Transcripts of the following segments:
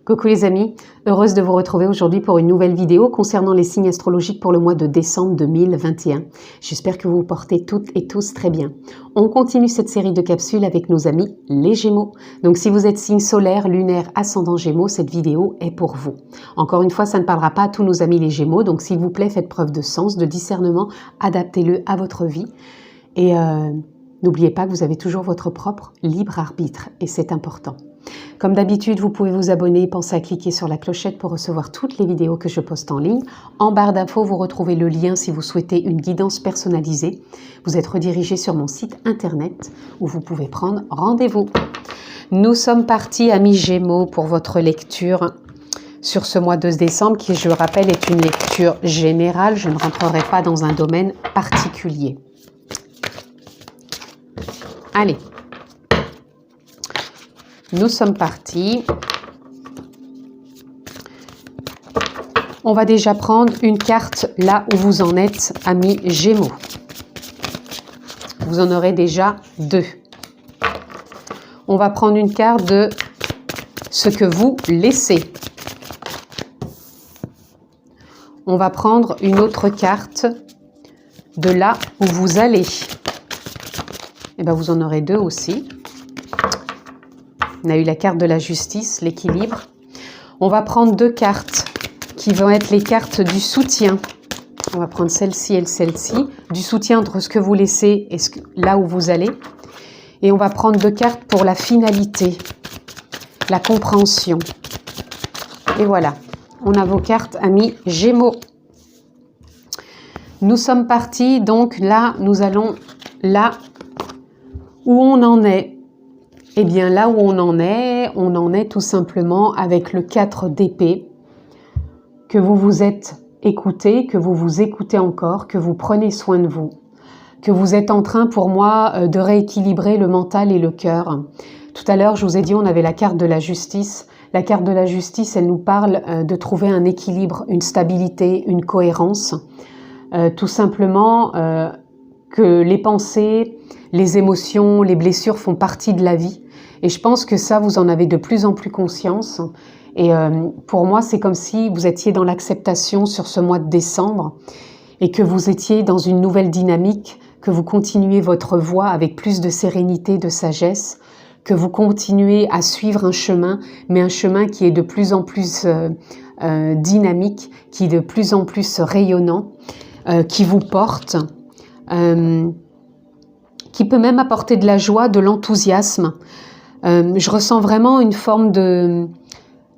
Coucou les amis, heureuse de vous retrouver aujourd'hui pour une nouvelle vidéo concernant les signes astrologiques pour le mois de décembre 2021. J'espère que vous vous portez toutes et tous très bien. On continue cette série de capsules avec nos amis les Gémeaux. Donc si vous êtes signe solaire, lunaire, ascendant Gémeaux, cette vidéo est pour vous. Encore une fois, ça ne parlera pas à tous nos amis les Gémeaux, donc s'il vous plaît, faites preuve de sens, de discernement, adaptez-le à votre vie. Et n'oubliez pas que vous avez toujours votre propre libre arbitre et c'est important. Comme d'habitude, vous pouvez vous abonner, pensez à cliquer sur la clochette pour recevoir toutes les vidéos que je poste en ligne. En barre d'infos, vous retrouvez le lien si vous souhaitez une guidance personnalisée. Vous êtes redirigé sur mon site internet où vous pouvez prendre rendez-vous. Nous sommes partis, amis Gémeaux, pour votre lecture sur ce mois de décembre qui, je le rappelle, est une lecture générale. Je ne rentrerai pas dans un domaine particulier. Allez. Nous sommes partis. On va déjà prendre une carte là où vous en êtes, amis Gémeaux. Vous en aurez déjà deux. On va prendre une carte de ce que vous laissez. On va prendre une autre carte de là où vous allez. Et bien, vous en aurez deux aussi. On a eu la carte de la justice, l'équilibre. On va prendre deux cartes qui vont être les cartes du soutien. On va prendre celle-ci et celle-ci. Du soutien entre ce que vous laissez et là où vous allez. Et on va prendre deux cartes pour la finalité, la compréhension. Et voilà, on a vos cartes, amis Gémeaux. Nous sommes partis, donc là, nous allons là où on en est. Eh bien, là où on en est tout simplement avec le 4 d'épée, que vous vous êtes écouté, que vous vous écoutez encore, que vous prenez soin de vous, que vous êtes en train, pour moi, de rééquilibrer le mental et le cœur. Tout à l'heure, je vous ai dit, on avait la carte de la justice. La carte de la justice, elle nous parle de trouver un équilibre, une stabilité, une cohérence. Tout simplement que les pensées, les émotions, les blessures font partie de la vie. Et je pense que ça, vous en avez de plus en plus conscience. Et pour moi, c'est comme si vous étiez dans l'acceptation sur ce mois de décembre et que vous étiez dans une nouvelle dynamique, que vous continuez votre voie avec plus de sérénité, de sagesse, que vous continuez à suivre un chemin, mais un chemin qui est de plus en plus dynamique, qui est de plus en plus rayonnant, qui vous porte, qui peut même apporter de la joie, de l'enthousiasme. Je ressens vraiment une forme de,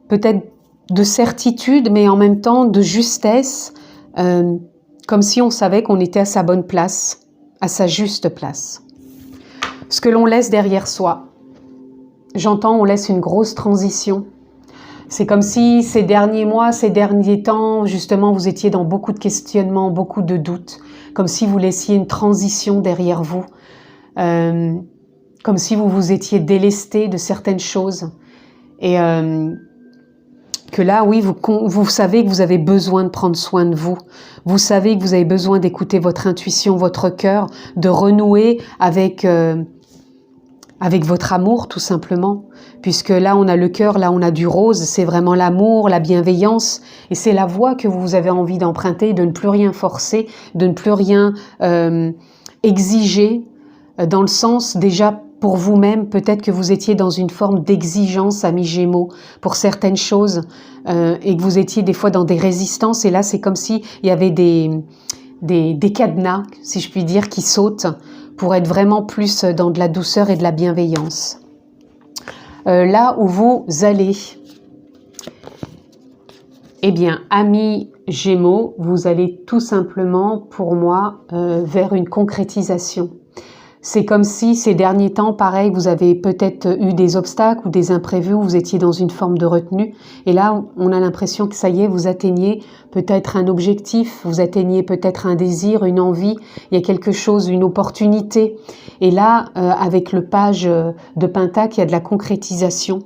peut-être de certitude, mais en même temps de justesse, comme si on savait qu'on était à sa bonne place, à sa juste place. Ce que l'on laisse derrière soi. J'entends, on laisse une grosse transition. C'est comme si ces derniers mois, ces derniers temps, justement, vous étiez dans beaucoup de questionnements, beaucoup de doutes, comme si vous laissiez une transition derrière vous. Comme si vous vous étiez délesté de certaines choses et que là, oui, vous savez que vous avez besoin de prendre soin de vous. Vous savez que vous avez besoin d'écouter votre intuition, votre cœur, de renouer avec votre amour, tout simplement. Puisque là, on a le cœur, là, on a du rose. C'est vraiment l'amour, la bienveillance. Et c'est la voie que vous avez envie d'emprunter, de ne plus rien forcer, de ne plus rien exiger. Dans le sens, déjà, pour vous-même, peut-être que vous étiez dans une forme d'exigence, amis Gémeaux, pour certaines choses, et que vous étiez des fois dans des résistances, et là, c'est comme s'il y avait des cadenas, si je puis dire, qui sautent, pour être vraiment plus dans de la douceur et de la bienveillance. Là où vous allez, eh bien, amis Gémeaux, vous allez tout simplement, pour moi, vers une concrétisation. C'est comme si ces derniers temps, pareil, vous avez peut-être eu des obstacles ou des imprévus, où vous étiez dans une forme de retenue. Et là, on a l'impression que ça y est, vous atteignez peut-être un objectif, vous atteignez peut-être un désir, une envie, il y a quelque chose, une opportunité. Et là, avec le page de Pentacle, il y a de la concrétisation.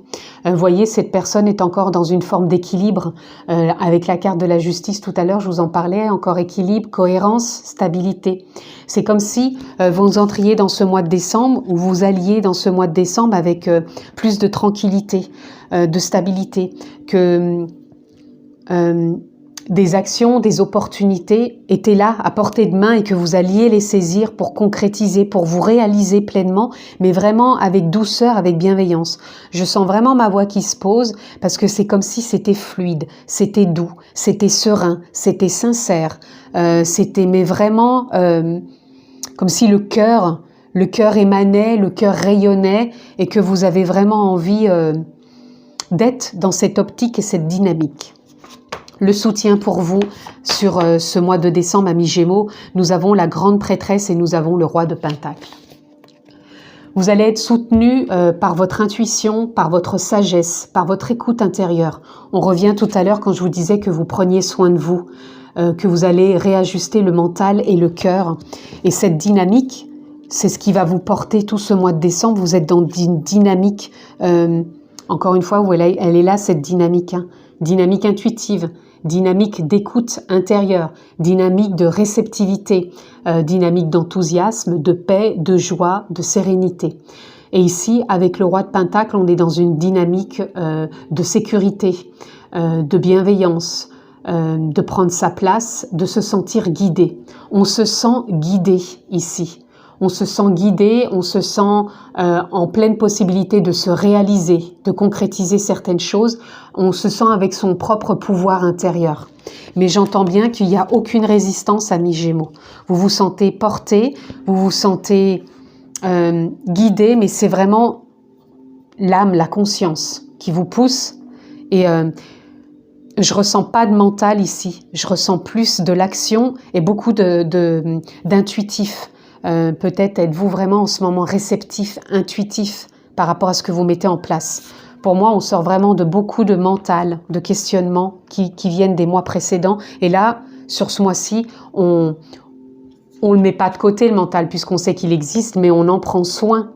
Vous voyez, cette personne est encore dans une forme d'équilibre. Avec la carte de la justice tout à l'heure, je vous en parlais, encore équilibre, cohérence, stabilité. C'est comme si vous entriez dans ce mois de décembre, ou vous alliez dans ce mois de décembre avec plus de tranquillité, de stabilité, que des actions, des opportunités étaient là à portée de main et que vous alliez les saisir pour concrétiser, pour vous réaliser pleinement, mais vraiment avec douceur, avec bienveillance. Je sens vraiment ma voix qui se pose parce que c'est comme si c'était fluide, c'était doux, c'était serein, c'était sincère, c'était mais vraiment comme si le cœur émanait, le cœur rayonnait et que vous avez vraiment envie d'être dans cette optique et cette dynamique. Le soutien pour vous sur ce mois de décembre, amis Gémeaux, nous avons la grande prêtresse et nous avons le roi de Pentacles. Vous allez être soutenu par votre intuition, par votre sagesse, par votre écoute intérieure. On revient tout à l'heure quand je vous disais que vous preniez soin de vous, que vous allez réajuster le mental et le cœur. Et cette dynamique, c'est ce qui va vous porter tout ce mois de décembre. Vous êtes dans une dynamique, encore une fois, elle est là cette dynamique, hein, dynamique intuitive, dynamique d'écoute intérieure, dynamique de réceptivité, dynamique d'enthousiasme, de paix, de joie, de sérénité. Et ici, avec le roi de Pentacle, on est dans une dynamique de sécurité, de bienveillance, de prendre sa place, de se sentir guidé. On se sent guidé ici. On se sent guidé, on se sent en pleine possibilité de se réaliser, de concrétiser certaines choses. On se sent avec son propre pouvoir intérieur. Mais j'entends bien qu'il n'y a aucune résistance, amis Gémeaux. Vous vous sentez porté, vous vous sentez guidé, mais c'est vraiment l'âme, la conscience qui vous pousse. Et je ressens pas de mental ici. Je ressens plus de l'action et beaucoup d'intuitif. Peut-être êtes-vous vraiment en ce moment réceptif, intuitif par rapport à ce que vous mettez en place. Pour moi, on sort vraiment de beaucoup de mental, de questionnements qui viennent des mois précédents. Et là, sur ce mois-ci, on le met pas de côté, le mental, puisqu'on sait qu'il existe, mais on en prend soin.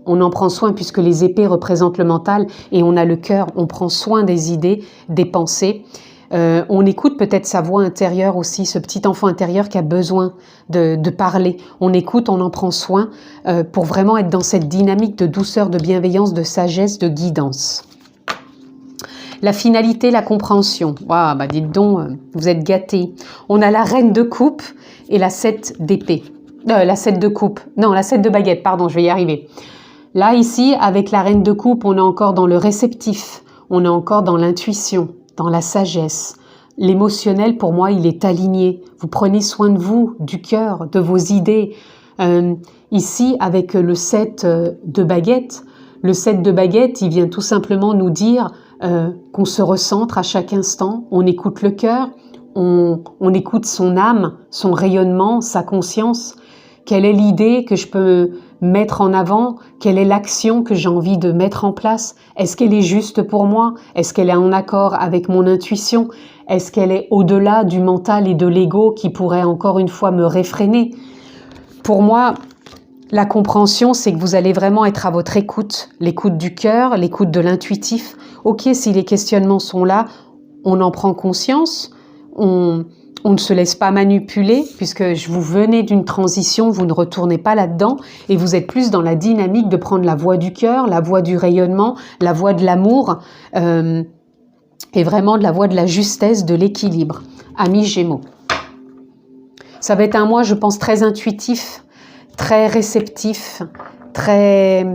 On en prend soin puisque les épées représentent le mental et on a le cœur. On prend soin des idées, des pensées. On écoute peut-être sa voix intérieure aussi, ce petit enfant intérieur qui a besoin de parler. On écoute, on en prend soin pour vraiment être dans cette dynamique de douceur, de bienveillance, de sagesse, de guidance. La finalité, la compréhension. Waouh, bah dites donc, vous êtes gâtés. On a la reine de coupe et la 7 d'épée. La 7 de coupe. Non, la 7 de baguette, pardon, je vais y arriver. Là, ici, avec la reine de coupe, on est encore dans le réceptif. On est encore dans l'intuition, dans la sagesse. L'émotionnel, pour moi, il est aligné. Vous prenez soin de vous, du cœur, de vos idées. Ici, avec le 7 de baguette, le 7 de baguette, il vient tout simplement nous dire qu'on se recentre à chaque instant. On écoute le cœur, on écoute son âme, son rayonnement, sa conscience. Quelle est l'idée que je peux mettre en avant? Quelle est l'action que j'ai envie de mettre en place? Est-ce qu'elle est juste pour moi? Est-ce qu'elle est en accord avec mon intuition? Est-ce qu'elle est au-delà du mental et de l'ego qui pourrait encore une fois me réfréner? Pour moi, la compréhension, c'est que vous allez vraiment être à votre écoute. L'écoute du cœur, l'écoute de l'intuitif. Ok, si les questionnements sont là, on en prend conscience, on ne se laisse pas manipuler puisque vous venez d'une transition, vous ne retournez pas là-dedans et vous êtes plus dans la dynamique de prendre la voie du cœur, la voie du rayonnement, la voie de l'amour et vraiment de la voie de la justesse, de l'équilibre. Amis Gémeaux. Ça va être un mois, je pense, très intuitif, très réceptif, très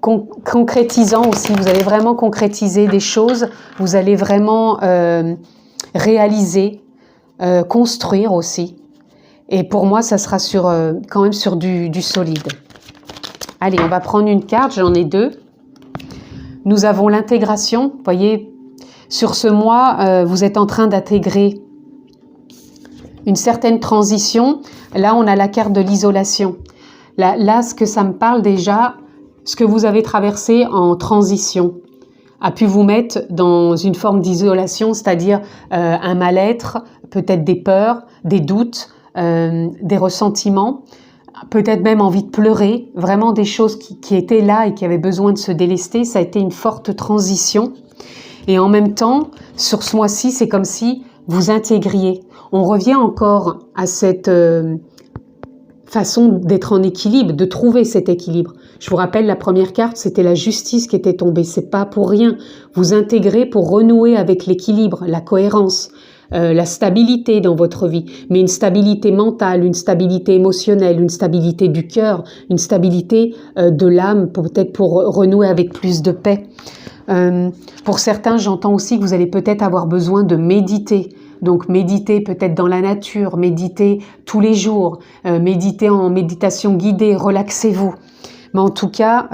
concrétisant aussi. Vous allez vraiment concrétiser des choses, vous allez vraiment réaliser, construire aussi. Et pour moi, ça sera quand même sur du solide. Allez, on va prendre une carte, j'en ai deux. Nous avons l'intégration. Vous voyez, sur ce mois, vous êtes en train d'intégrer une certaine transition. Là, on a la carte de l'isolation. Là, ce que ça me parle déjà, ce que vous avez traversé en transition a pu vous mettre dans une forme d'isolation, c'est-à-dire un mal-être, peut-être des peurs, des doutes, des ressentiments, peut-être même envie de pleurer, vraiment des choses qui étaient là et qui avaient besoin de se délester. Ça a été une forte transition. Et en même temps, sur ce mois-ci, c'est comme si vous intégriez. On revient encore à cette façon d'être en équilibre, de trouver cet équilibre. Je vous rappelle, la première carte, c'était la justice qui était tombée. C'est pas pour rien. Vous intégrez pour renouer avec l'équilibre, la cohérence, la stabilité dans votre vie. Mais une stabilité mentale, une stabilité émotionnelle, une stabilité du cœur, une stabilité de l'âme, peut-être pour renouer avec plus de paix. Pour certains, j'entends aussi que vous allez peut-être avoir besoin de méditer. Donc méditez peut-être dans la nature, méditez tous les jours, méditez en méditation guidée, relaxez-vous. Mais en tout cas,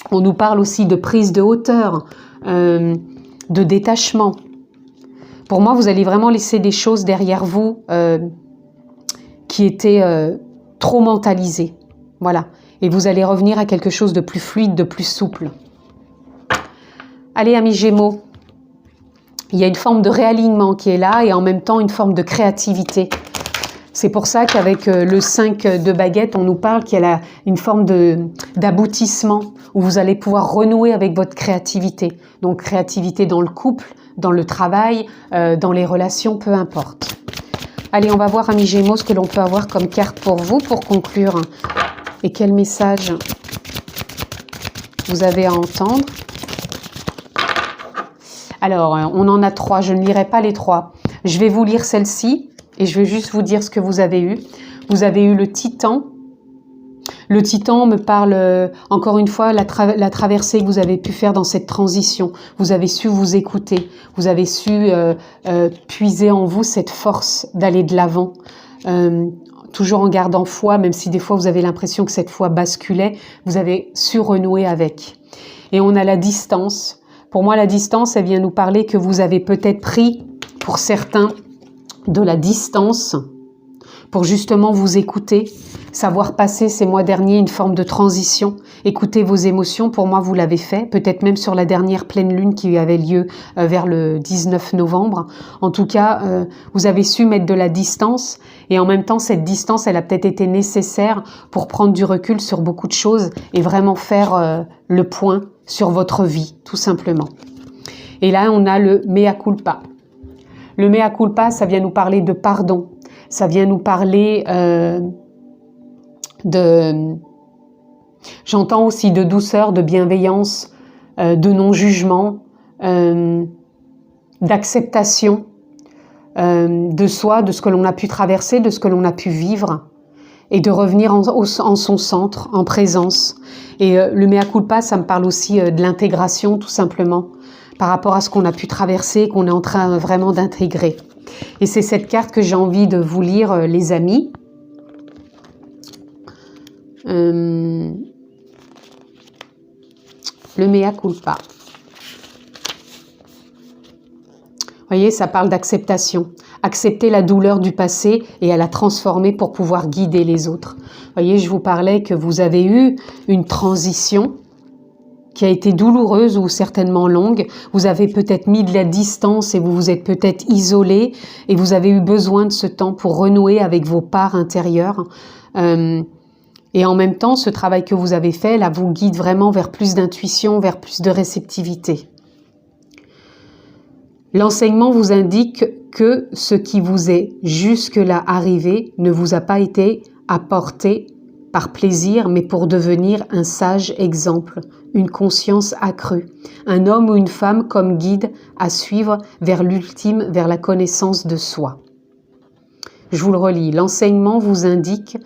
on nous parle aussi de prise de hauteur, de détachement. Pour moi, vous allez vraiment laisser des choses derrière vous qui étaient trop mentalisées. Voilà. Et vous allez revenir à quelque chose de plus fluide, de plus souple. Allez, amis Gémeaux. Il y a une forme de réalignement qui est là et en même temps une forme de créativité. C'est pour ça qu'avec le 5 de baguette, on nous parle qu'il y a une forme d'aboutissement où vous allez pouvoir renouer avec votre créativité. Donc créativité dans le couple, dans le travail, dans les relations, peu importe. Allez, on va voir, amis Gémeaux, ce que l'on peut avoir comme carte pour vous pour conclure. Et quel message vous avez à entendre. Alors, on en a 3, je ne lirai pas les 3. Je vais vous lire celle-ci et je vais juste vous dire ce que vous avez eu. Vous avez eu le Titan. Le Titan me parle, encore une fois, la traversée que vous avez pu faire dans cette transition. Vous avez su vous écouter. Vous avez su puiser en vous cette force d'aller de l'avant. Toujours en gardant foi, même si des fois vous avez l'impression que cette foi basculait, vous avez su renouer avec. Et on a la distance. Pour moi, la distance, elle vient nous parler que vous avez peut-être pris, pour certains, de la distance pour justement vous écouter, savoir passer ces mois derniers une forme de transition, écouter vos émotions. Pour moi, vous l'avez fait, peut-être même sur la dernière pleine lune qui avait lieu vers le 19 novembre. En tout cas, vous avez su mettre de la distance et en même temps, cette distance, elle a peut-être été nécessaire pour prendre du recul sur beaucoup de choses et vraiment faire le point sur votre vie, tout simplement. Et là, on a le mea culpa. Le mea culpa, ça vient nous parler de pardon. Ça vient nous parler j'entends aussi de douceur, de bienveillance, de non-jugement, d'acceptation de soi, de ce que l'on a pu traverser, de ce que l'on a pu vivre, et de revenir en son centre, en présence. Et le mea culpa, ça me parle aussi de l'intégration, tout simplement, par rapport à ce qu'on a pu traverser, qu'on est en train vraiment d'intégrer. Et c'est cette carte que j'ai envie de vous lire, les amis. Le mea culpa. Vous voyez, ça parle d'acceptation. Accepter la douleur du passé et à la transformer pour pouvoir guider les autres. Vous voyez, je vous parlais que vous avez eu une transition qui a été douloureuse ou certainement longue. Vous avez peut-être mis de la distance et vous vous êtes peut-être isolé et vous avez eu besoin de ce temps pour renouer avec vos parts intérieures. Et en même temps, ce travail que vous avez fait, là, vous guide vraiment vers plus d'intuition, vers plus de réceptivité. L'enseignement vous indique que ce qui vous est jusque-là arrivé ne vous a pas été apporté par plaisir, mais pour devenir un sage exemple, une conscience accrue, un homme ou une femme comme guide à suivre vers l'ultime, vers la connaissance de soi. Je vous le relis. L'enseignement vous indique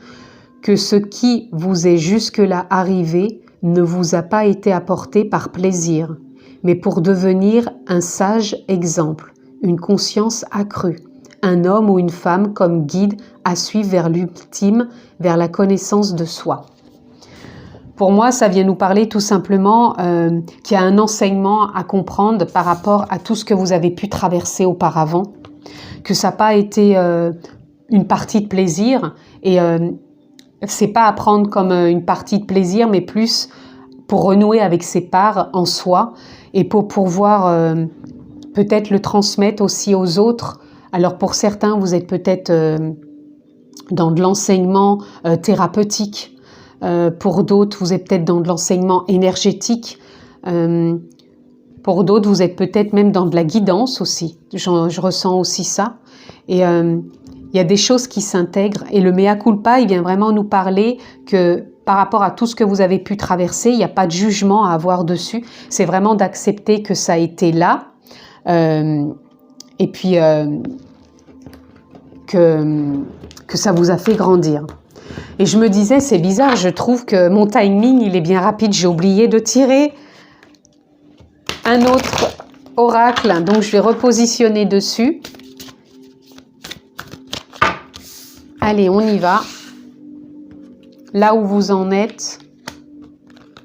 que ce qui vous est jusque-là arrivé ne vous a pas été apporté par plaisir, mais pour devenir un sage exemple, une conscience accrue, un homme ou une femme comme guide à suivre vers l'ultime, vers la connaissance de soi. Pour moi, ça vient nous parler tout simplement qu'il y a un enseignement à comprendre par rapport à tout ce que vous avez pu traverser auparavant, que ça n'a pas été une partie de plaisir et c'est pas à prendre comme une partie de plaisir, mais plus pour renouer avec ses parts en soi et pour pouvoir peut-être le transmettre aussi aux autres. Alors pour certains, vous êtes peut-être dans de l'enseignement thérapeutique. Pour d'autres, vous êtes peut-être dans de l'enseignement énergétique. Pour d'autres, vous êtes peut-être même dans de la guidance aussi. Je ressens aussi ça. Et il y a des choses qui s'intègrent et le mea culpa, il vient vraiment nous parler que par rapport à tout ce que vous avez pu traverser, il n'y a pas de jugement à avoir dessus. C'est vraiment d'accepter que ça a été là et puis que ça vous a fait grandir. Et je me disais, c'est bizarre, je trouve que mon timing, il est bien rapide. J'ai oublié de tirer un autre oracle, donc je vais repositionner dessus. Allez, on y va. Là où vous en êtes,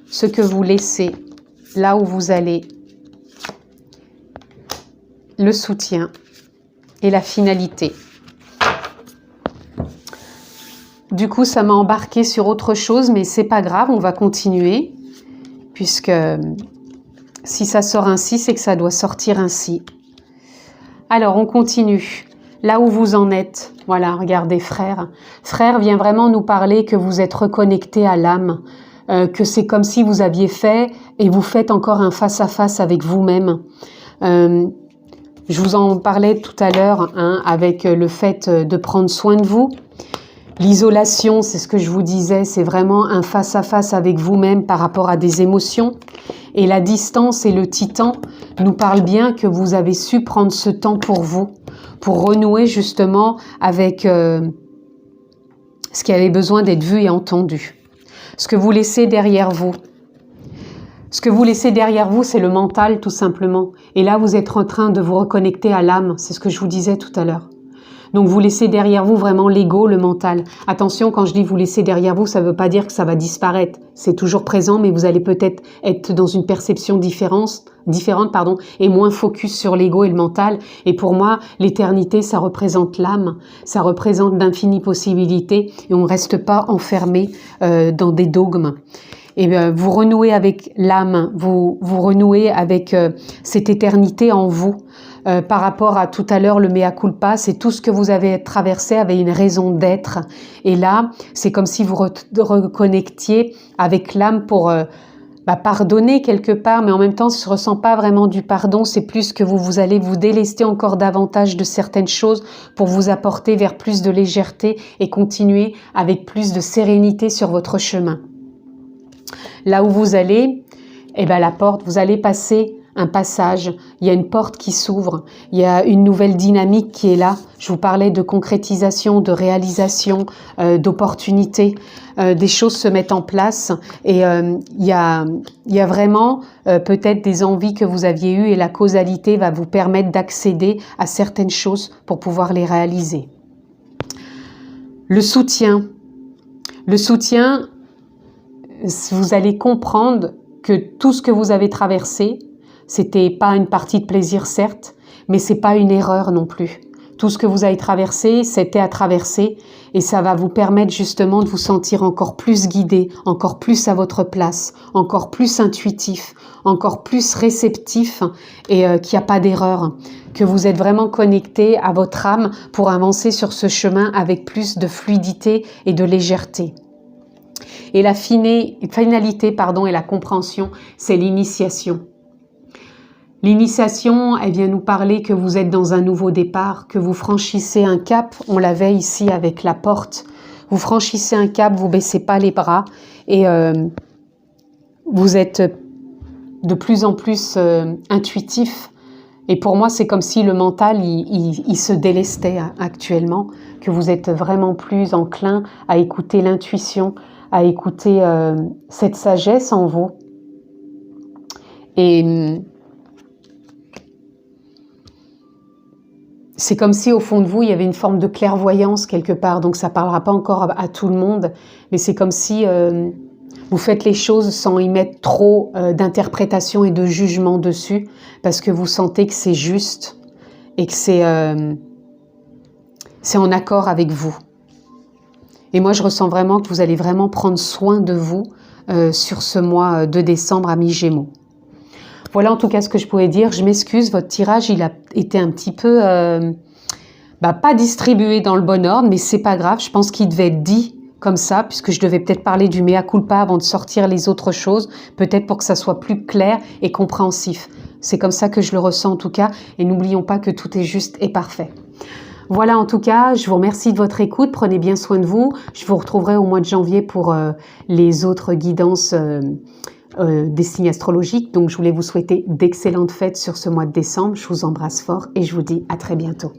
ce que vous laissez, là où vous allez, le soutien et la finalité. Du coup, ça m'a embarqué sur autre chose, mais c'est pas grave, on va continuer, puisque si ça sort ainsi, c'est que ça doit sortir ainsi. Alors, on continue. Là où vous en êtes, voilà, regardez, frère. Frère vient vraiment nous parler que vous êtes reconnecté à l'âme, que c'est comme si vous aviez fait et vous faites encore un face-à-face avec vous-même. Je vous en parlais tout à l'heure, hein, avec le fait de prendre soin de vous. L'isolation, c'est ce que je vous disais, c'est vraiment un face-à-face avec vous-même par rapport à des émotions. Et la distance et le titan nous parlent bien que vous avez su prendre ce temps pour vous, pour renouer justement avec ce qui avait besoin d'être vu et entendu. Ce que vous laissez derrière vous. Ce que vous laissez derrière vous, c'est le mental tout simplement. Et là, vous êtes en train de vous reconnecter à l'âme, c'est ce que je vous disais tout à l'heure. Donc vous laissez derrière vous vraiment l'ego, le mental. Attention, quand je dis vous laissez derrière vous, ça ne veut pas dire que ça va disparaître. C'est toujours présent, mais vous allez peut-être être dans une perception différente, et moins focus sur l'ego et le mental. Et pour moi, l'éternité, ça représente l'âme, ça représente d'infinies possibilités, et on ne reste pas enfermé dans des dogmes. Et vous renouez avec l'âme, vous renouez avec cette éternité en vous. Par rapport à tout à l'heure, le mea culpa, c'est tout ce que vous avez traversé avait une raison d'être. Et là, c'est comme si vous reconnectiez avec l'âme pour pardonner quelque part, mais en même temps, ce ne ressent pas vraiment du pardon, c'est plus que vous allez vous délester encore davantage de certaines choses pour vous apporter vers plus de légèreté et continuer avec plus de sérénité sur votre chemin. Là où vous allez, la porte, vous allez passer un passage, il y a une porte qui s'ouvre, il y a une nouvelle dynamique qui est là. Je vous parlais de concrétisation, de réalisation, d'opportunités. Des choses se mettent en place et il y a vraiment peut-être des envies que vous aviez eues et la causalité va vous permettre d'accéder à certaines choses pour pouvoir les réaliser. Le soutien, vous allez comprendre que tout ce que vous avez traversé, c'était pas une partie de plaisir certes, mais c'est pas une erreur non plus. Tout ce que vous avez traversé, c'était à traverser et ça va vous permettre justement de vous sentir encore plus guidé, encore plus à votre place, encore plus intuitif, encore plus réceptif et qu'il n'y a pas d'erreur, que vous êtes vraiment connecté à votre âme pour avancer sur ce chemin avec plus de fluidité et de légèreté. Et la finalité et la compréhension, c'est l'initiation. L'initiation, elle vient nous parler que vous êtes dans un nouveau départ, que vous franchissez un cap, on l'avait ici avec la porte, vous franchissez un cap, vous baissez pas les bras et vous êtes de plus en plus intuitif. Et pour moi, c'est comme si le mental, il se délestait actuellement, que vous êtes vraiment plus enclin à écouter l'intuition, à écouter cette sagesse en vous. Et c'est comme si au fond de vous, il y avait une forme de clairvoyance quelque part. Donc ça ne parlera pas encore à tout le monde, mais c'est comme si vous faites les choses sans y mettre trop d'interprétation et de jugement dessus, parce que vous sentez que c'est juste et que c'est en accord avec vous. Et moi, je ressens vraiment que vous allez vraiment prendre soin de vous sur ce mois de décembre à mi-Gémeaux. Voilà en tout cas ce que je pouvais dire. Je m'excuse, votre tirage, il a été un petit peu, pas distribué dans le bon ordre, mais c'est pas grave. Je pense qu'il devait être dit comme ça, puisque je devais peut-être parler du mea culpa avant de sortir les autres choses, peut-être pour que ça soit plus clair et compréhensif. C'est comme ça que je le ressens en tout cas, et n'oublions pas que tout est juste et parfait. Voilà, en tout cas, je vous remercie de votre écoute. Prenez bien soin de vous. Je vous retrouverai au mois de janvier pour les autres guidances des signes astrologiques. Donc, je voulais vous souhaiter d'excellentes fêtes sur ce mois de décembre. Je vous embrasse fort et je vous dis à très bientôt.